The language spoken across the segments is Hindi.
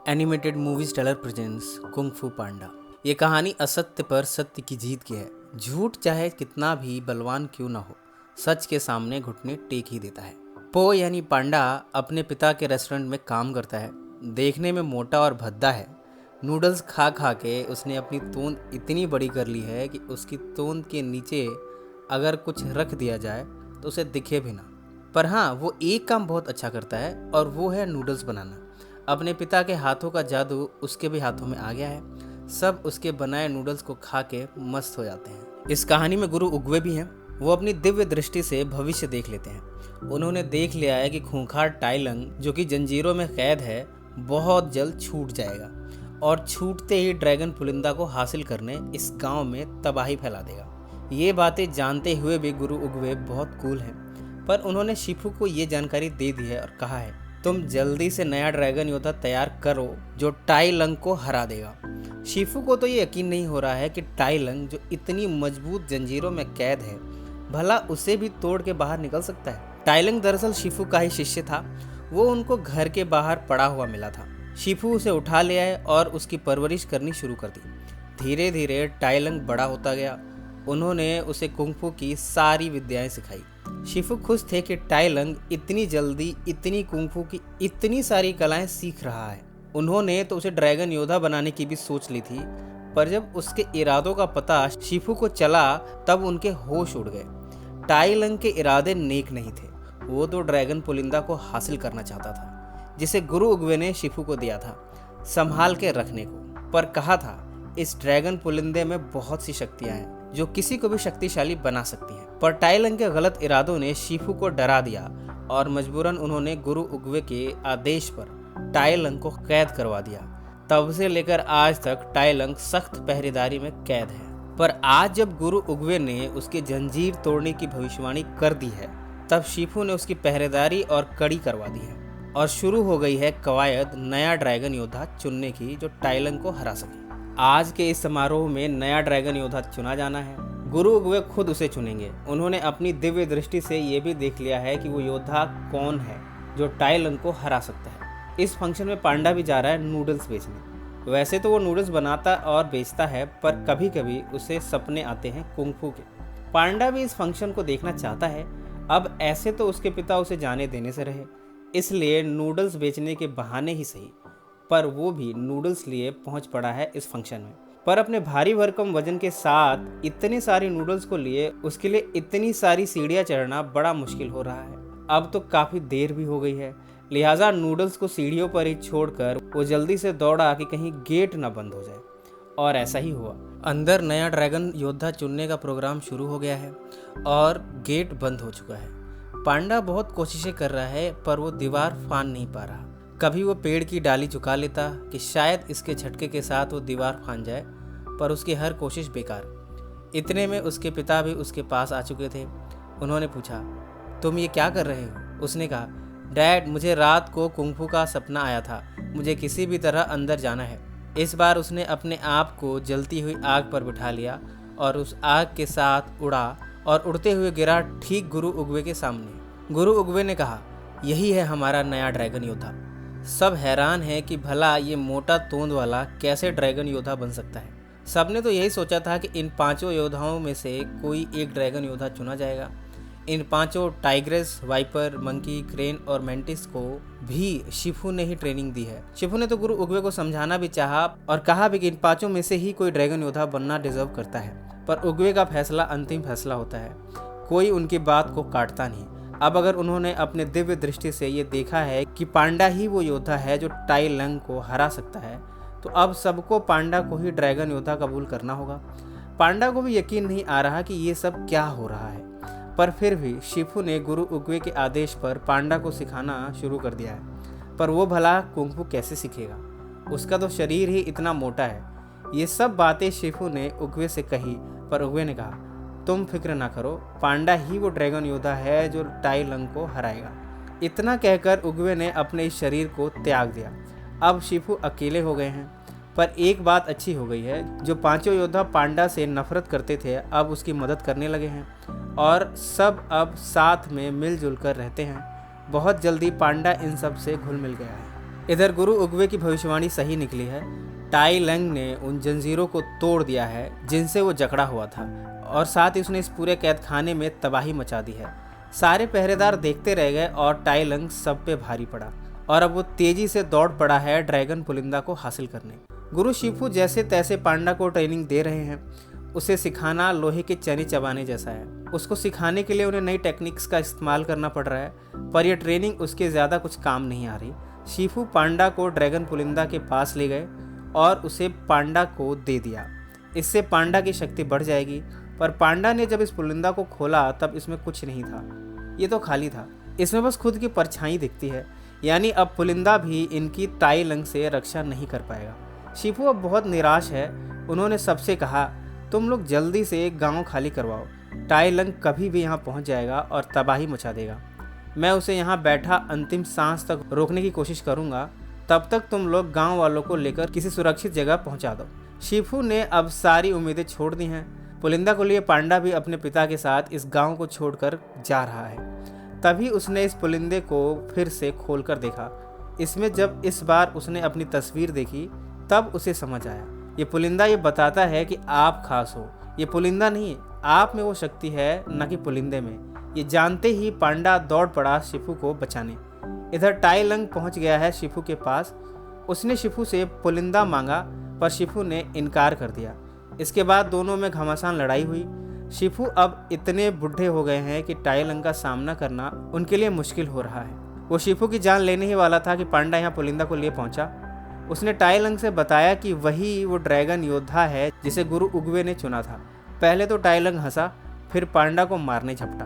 Animated movie Stellar presents Kung Fu Panda. ये कहानी असत्य पर सत्य की जीत की है। झूठ चाहे कितना भी बलवान क्यों ना हो, सच के सामने घुटने टेक ही देता है। पो यानी पांडा अपने पिता के रेस्टोरेंट में काम करता है। देखने में मोटा और भद्दा है। नूडल्स खा खा के उसने अपनी तोंद इतनी बड़ी कर ली है कि उसकी तोंद के नीचे अगर कुछ रख दिया जाए तो उसे दिखे भी ना। पर हाँ, वो एक काम बहुत अच्छा करता है और वो है नूडल्स बनाना। अपने पिता के हाथों का जादू उसके भी हाथों में आ गया है। सब उसके बनाए नूडल्स को खा के मस्त हो जाते हैं। इस कहानी में गुरु उगवे भी हैं। वो अपनी दिव्य दृष्टि से भविष्य देख लेते हैं। उन्होंने देख लिया है कि खूंखार टाइलंग, जो कि जंजीरों में कैद है, बहुत जल्द छूट जाएगा और छूटते ही ड्रैगन पुलिंदा को हासिल करने इस गांव में तबाही फैला देगा। ये बातें जानते हुए भी गुरु उगवे बहुत कूल हैं, पर उन्होंने शिफू को ये जानकारी दे दी है और कहा है, तुम जल्दी से नया ड्रैगन योद्धा तैयार करो जो टाई लंग को हरा देगा। शिफू को तो ये यकीन नहीं हो रहा है कि टाई लंग, जो इतनी मजबूत जंजीरों में कैद है, भला उसे भी तोड़ के बाहर निकल सकता है। टाई लंग दरअसल शिफू का ही शिष्य था। वो उनको घर के बाहर पड़ा हुआ मिला था। शिफू उसे उठा ले आए और उसकी परवरिश करनी शुरू कर दी। धीरे धीरे टाई लंग बड़ा होता गया। उन्होंने उसे कुंग-फू की सारी विद्याएं सिखाई। शिफू खुश थे कि टाई लंग इतनी जल्दी इतनी कुंग-फू की इतनी सारी कलाएं सीख रहा है। उन्होंने तो उसे ड्रैगन योद्धा बनाने की भी सोच ली थी, पर जब उसके इरादों का पता शिफू को चला तब उनके होश उड़ गए। टाई लंग के इरादे नेक नहीं थे। वो तो ड्रैगन पुलिंदा को हासिल करना चाहता था, जिसे गुरु उगवे ने शिफू को दिया था संभाल के रखने को। पर कहा था, इस ड्रैगन पुलिंदे में बहुत सी शक्तियां हैं जो किसी को भी शक्तिशाली बना सकती हैं। पर टाई लंग के गलत इरादों ने शिफू को डरा दिया और मजबूरन उन्होंने गुरु उगवे के आदेश पर टाई लंग को कैद करवा दिया। तब से लेकर आज तक टाई लंग सख्त पहरेदारी में कैद है। पर आज जब गुरु उगवे ने उसकी जंजीर तोड़ने की भविष्यवाणी कर दी है, तब शिफू ने उसकी पहरेदारी और कड़ी करवा दी है और शुरू हो गई है कवायद नया ड्रैगन योद्धा चुनने की जो टाई लंग को हरा सके। आज के इस समारोह में नया ड्रैगन योद्धा चुना जाना है। गुरु उगवे खुद उसे चुनेंगे। उन्होंने अपनी दिव्य दृष्टि से ये भी देख लिया है कि वो योद्धा कौन है जो टाई लंग को हरा सकता है। इस फंक्शन में पांडा भी जा रहा है नूडल्स बेचने। वैसे तो वो नूडल्स बनाता और बेचता है, पर कभी कभी उसे सपने आते हैं कुंग-फू के। पांडा भी इस फंक्शन को देखना चाहता है। अब ऐसे तो उसके पिता उसे जाने देने से रहे, इसलिए नूडल्स बेचने के बहाने ही सही, पर वो भी नूडल्स लिए पहुंच पड़ा है इस फंक्शन में। पर अपने भारी भरकम वजन के साथ इतने सारे नूडल्स को लिए उसके लिए इतनी सारी सीढ़ियां चढ़ना बड़ा मुश्किल हो रहा है। अब तो काफ़ी देर भी हो गई है, लिहाजा नूडल्स को सीढ़ियों पर ही छोड़कर वो जल्दी से दौड़ा कि कहीं गेट ना बंद हो जाए। और ऐसा ही हुआ। अंदर नया ड्रैगन योद्धा चुनने का प्रोग्राम शुरू हो गया है और गेट बंद हो चुका है। पांडा बहुत कोशिशें कर रहा है, पर वो दीवार फान नहीं पा रहा। कभी वो पेड़ की डाली झुका लेता कि शायद इसके झटके के साथ वो दीवार फान जाए, पर उसकी हर कोशिश बेकार। इतने में उसके पिता भी उसके पास आ चुके थे। उन्होंने पूछा, तुम ये क्या कर रहे हो? उसने कहा, डैड, मुझे रात को कुंग-फू का सपना आया था। मुझे किसी भी तरह अंदर जाना है। इस बार उसने अपने आप को जलती हुई आग पर बिठा लिया और उस आग के साथ उड़ा और उड़ते हुए गिरा ठीक गुरु उगवे के सामने। गुरु उगवे ने कहा, यही है हमारा नया ड्रैगन योद्धा। सब हैरान है कि भला ये मोटा तोंद वाला कैसे ड्रैगन योद्धा बन सकता है। सबने तो यही सोचा था कि इन पांचों योद्धाओं में से कोई एक ड्रैगन योद्धा चुना जाएगा। इन पांचों टाइग्रेस, वाइपर, मंकी, क्रेन और मेंटिस को भी शिफू ने ही ट्रेनिंग दी है। शिफू ने तो गुरु उगवे को समझाना भी चाहा और कहा भी कि इन पांचों में से ही कोई ड्रैगन योद्धा बनना डिजर्व करता है, पर उगवे का फैसला अंतिम फैसला होता है। कोई उनकी बात को काटता नहीं। अब अगर उन्होंने अपने दिव्य दृष्टि से ये देखा है कि पांडा ही वो योद्धा है जो टाई लंग को हरा सकता है, तो अब सबको पांडा को ही ड्रैगन योद्धा कबूल करना होगा। पांडा को भी यकीन नहीं आ रहा कि ये सब क्या हो रहा है, पर फिर भी शिफू ने गुरु उगवे के आदेश पर पांडा को सिखाना शुरू कर दिया है। पर वो भला कुंग-फू कैसे सीखेगा? उसका तो शरीर ही इतना मोटा है। ये सब बातें शिफू ने उगवे से कही, पर उगवे ने कहा, तुम फिक्र ना करो, पांडा ही वो ड्रैगन योद्धा है जो टाई लंग को हराएगा। इतना कहकर उगवे ने अपने इस शरीर को त्याग दिया। अब शिफू अकेले हो गए हैं। पर एक बात अच्छी हो गई है, जो पांचों योद्धा पांडा से नफरत करते थे अब उसकी मदद करने लगे हैं और सब अब साथ में मिलजुल कर रहते हैं। बहुत जल्दी पांडा इन सब से घुल मिल गया है। इधर गुरु उगवे की भविष्यवाणी सही निकली है। टाई लंग ने उन जंजीरों को तोड़ दिया है जिनसे वो जकड़ा हुआ था, और साथ ही उसने इस पूरे कैदखाने में तबाही मचा दी है। सारे पहरेदार देखते रह गए और टाई लंग सब पे भारी पड़ा, और अब वो तेजी से दौड़ पड़ा है ड्रैगन पुलिंदा को हासिल करने। गुरु शिफू जैसे तैसे पांडा को ट्रेनिंग दे रहे हैं। उसे सिखाना लोहे के चने चबाने जैसा है। उसको सिखाने के लिए उन्हें नई टेक्निक्स का इस्तेमाल करना पड़ रहा है, पर यह ट्रेनिंग उसके ज़्यादा कुछ काम नहीं आ रही। शिफू पांडा को ड्रैगन पुलिंदा के पास ले गए और उसे पांडा को दे दिया। इससे पांडा की शक्ति बढ़ जाएगी, पर पांडा ने जब इस पुलिंदा को खोला तब इसमें कुछ नहीं था। ये तो खाली था, इसमें बस खुद की परछाई दिखती है। यानी अब पुलिंदा भी इनकी टाई लंग से रक्षा नहीं कर पाएगा। शिफू अब बहुत निराश है। उन्होंने सबसे कहा, तुम लोग जल्दी से एक गांव खाली करवाओ। टाई लंग कभी भी यहाँ पहुँच जाएगा और तबाही मचा देगा। मैं उसे यहाँ बैठा अंतिम सांस तक रोकने की कोशिश करूँगा। तब तक तुम लोग गांव वालों को लेकर किसी सुरक्षित जगह पहुँचा दो। शिफू ने अब सारी उम्मीदें छोड़ दी हैं। पुलिंदा को लिए पांडा भी अपने पिता के साथ इस गांव को छोड़कर जा रहा है। तभी उसने इस पुलिंदे को फिर से खोलकर देखा। इसमें जब इस बार उसने अपनी तस्वीर देखी तब उसे समझ आया, ये पुलिंदा ये बताता है कि आप खास हो। ये पुलिंदा नहीं, आप में वो शक्ति है, न कि पुलिंदे में। ये जानते ही पांडा दौड़ पड़ा शिफू को बचाने। इधर टाई लंग पहुंच गया है शिफू के पास। उसने शिफू से पुलिंदा मांगा, पर शिफू ने इनकार कर दिया। इसके बाद दोनों में घमासान लड़ाई हुई। शिफू अब इतने बुढ़े हो गए हैं कि टाई लंग का सामना करना उनके लिए मुश्किल हो रहा है। वो शिफू की जान लेने ही वाला था कि पांडा यहाँ पुलिंदा को लिए पहुंचा। उसने टाई लंग से बताया कि वही वो ड्रैगन योद्धा है जिसे गुरु उगवे ने चुना था। पहले तो टाई लंग हंसा, फिर पांडा को मारने झपटा।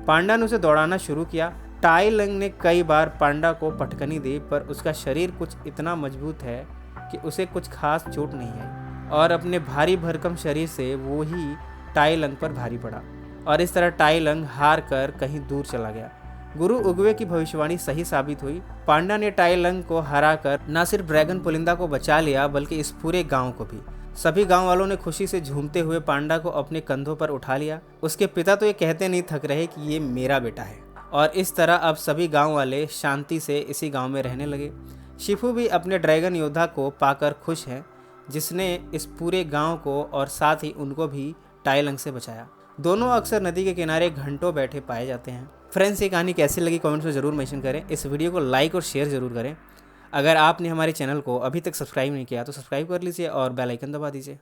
पांडा ने उसे दौड़ाना शुरू किया। टाई लंग ने कई बार पांडा को पटकनी दी, पर उसका शरीर कुछ इतना मजबूत है कि उसे कुछ खास चोट नहीं आई, और अपने भारी भरकम शरीर से वो ही टाई लंग पर भारी पड़ा, और इस तरह टाई लंग हार कर कहीं दूर चला गया। गुरु उगवे की भविष्यवाणी सही साबित हुई। पांडा ने टाई लंग को हराकर न सिर्फ ड्रैगन पुलिंदा को बचा लिया, बल्कि इस पूरे गांव को भी। सभी गांव वालों ने खुशी से झूमते हुए पांडा को अपने कंधों पर उठा लिया। उसके पिता तो ये कहते नहीं थक रहे कि ये मेरा बेटा है, और इस तरह अब सभी गांव वाले शांति से इसी गांव में रहने लगे। शिफू भी अपने ड्रैगन योद्धा को पाकर खुश है, जिसने इस पूरे गांव को और साथ ही उनको भी टाई लंग से बचाया। दोनों अक्सर नदी के किनारे घंटों बैठे पाए जाते हैं। फ्रेंड्स, ये कहानी कैसी लगी कमेंट्स में ज़रूर मेंशन करें। इस वीडियो को लाइक और शेयर ज़रूर करें। अगर आपने हमारे चैनल को अभी तक सब्सक्राइब नहीं किया तो सब्सक्राइब कर लीजिए और बेल आइकन दबा दीजिए।